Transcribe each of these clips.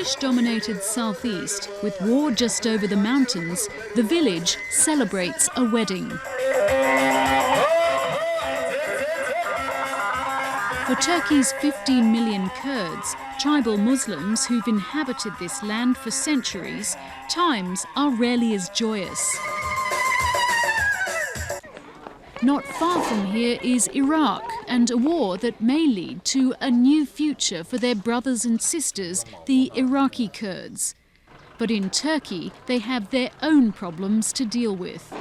Kurdish-dominated southeast, with war just over the mountains, the village celebrates a wedding. For Turkey's 15 million Kurds, tribal Muslims who've inhabited this land for centuries, times are rarely as joyous. Not far from here is Iraq, and a war that may lead to a new future for their brothers and sisters, the Iraqi Kurds. But in Turkey, they have their own problems to deal with.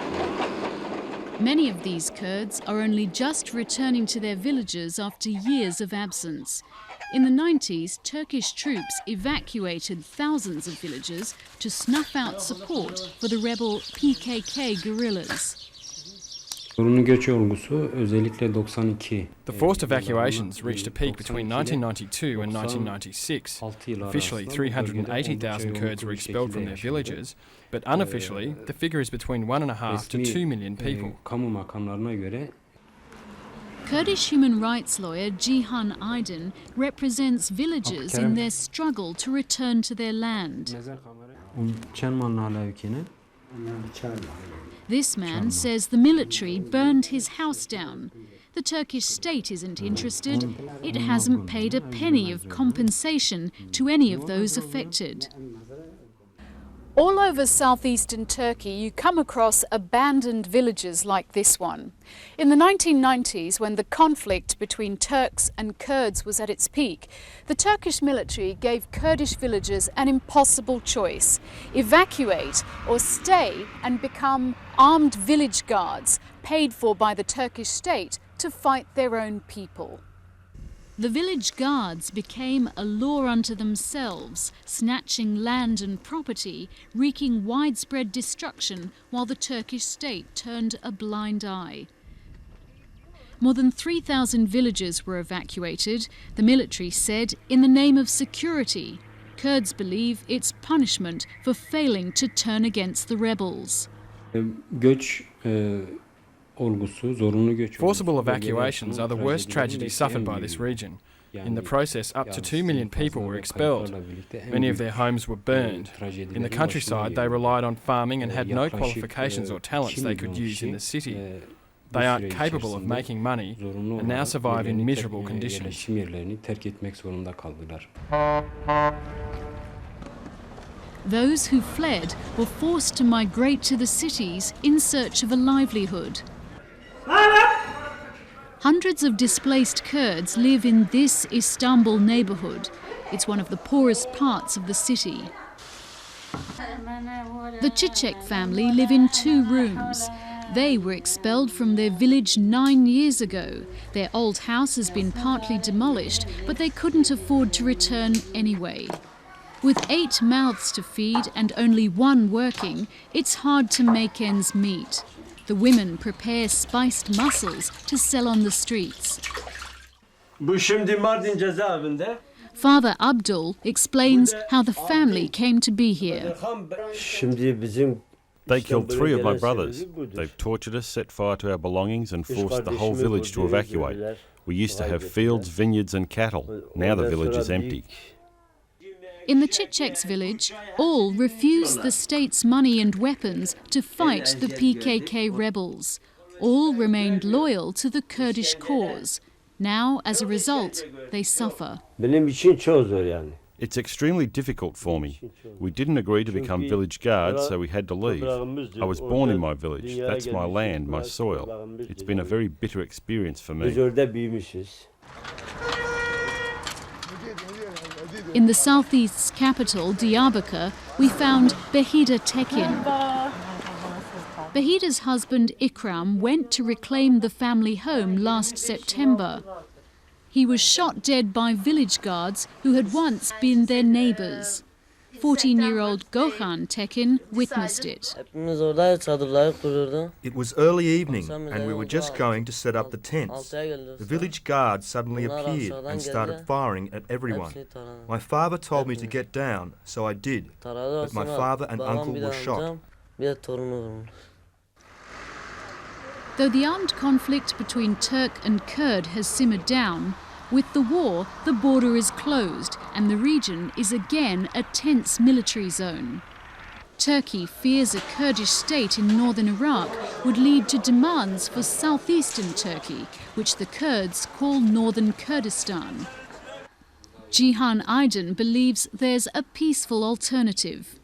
Many of these Kurds are only just returning to their villages after years of absence. In the 90s, Turkish troops evacuated thousands of villages to snuff out support for the rebel PKK guerrillas. The forced evacuations reached a peak between 1992 and 1996. Officially, 380,000 Kurds were expelled from their villages, but unofficially, the figure is between 1.5 to 2 million people. Kurdish human rights lawyer Cihan Aydin represents villagers in their struggle to return to their land. This man says the military burned his house down. The Turkish state isn't interested. It hasn't paid a penny of compensation to any of those affected. All over southeastern Turkey, you come across abandoned villages like this one. In the 1990s, when the conflict between Turks and Kurds was at its peak, the Turkish military gave Kurdish villagers an impossible choice: evacuate or stay and become armed village guards, paid for by the Turkish state to fight their own people. The village guards became a law unto themselves, snatching land and property, wreaking widespread destruction while the Turkish state turned a blind eye. More than 3,000 villages were evacuated, the military said, in the name of security. Kurds believe it's punishment for failing to turn against the rebels. Forcible evacuations are the worst tragedy suffered by this region. In the process, up to 2 million people were expelled. Many of their homes were burned. In the countryside, they relied on farming and had no qualifications or talents they could use in the city. They aren't capable of making money and now survive in miserable conditions. Those who fled were forced to migrate to the cities in search of a livelihood. Hundreds of displaced Kurds live in this Istanbul neighbourhood. It's one of the poorest parts of the city. The Çiçek family live in 2 rooms. They were expelled from their village 9 years ago. Their old house has been partly demolished, but they couldn't afford to return anyway. With 8 mouths to feed and only 1 working, it's hard to make ends meet. The women prepare spiced mussels to sell on the streets. Father Abdul explains how the family came to be here. They killed 3 of my brothers. They've tortured us, set fire to our belongings and forced the whole village to evacuate. We used to have fields, vineyards and cattle. Now the village is empty. In the Çiçek's village, all refused the state's money and weapons to fight the PKK rebels. All remained loyal to the Kurdish cause. Now, as a result, they suffer. It's extremely difficult for me. We didn't agree to become village guards, so we had to leave. I was born in my village. That's my land, my soil. It's been a very bitter experience for me. In the southeast's capital, Diyarbakir, we found Behida Tekin. Behida's husband Ikram went to reclaim the family home last September. He was shot dead by village guards who had once been their neighbours. 14-year-old Gohan Tekin witnessed it. It was early evening and we were just going to set up the tents. The village guards suddenly appeared and started firing at everyone. My father told me to get down, so I did, but my father and uncle were shot. Though the armed conflict between Turk and Kurd has simmered down, With the war, the border is closed and the region is again a tense military zone. Turkey fears a Kurdish state in northern Iraq would lead to demands for southeastern Turkey, which the Kurds call northern Kurdistan. Cihan Aydin believes there's a peaceful alternative.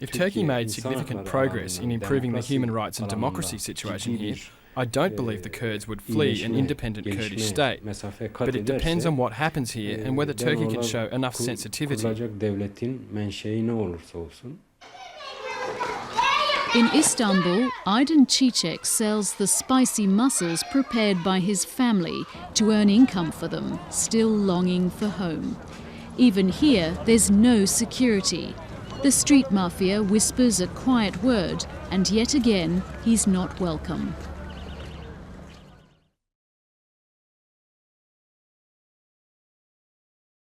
If Turkey made significant progress in improving the human rights and democracy situation here, I don't believe the Kurds would flee an independent Kurdish state. But it depends on what happens here and whether Turkey can show enough sensitivity. In Istanbul, Aydin Çiçek sells the spicy mussels prepared by his family to earn income for them, still longing for home. Even here, there's no security. The street mafia whispers a quiet word, and yet again, he's not welcome.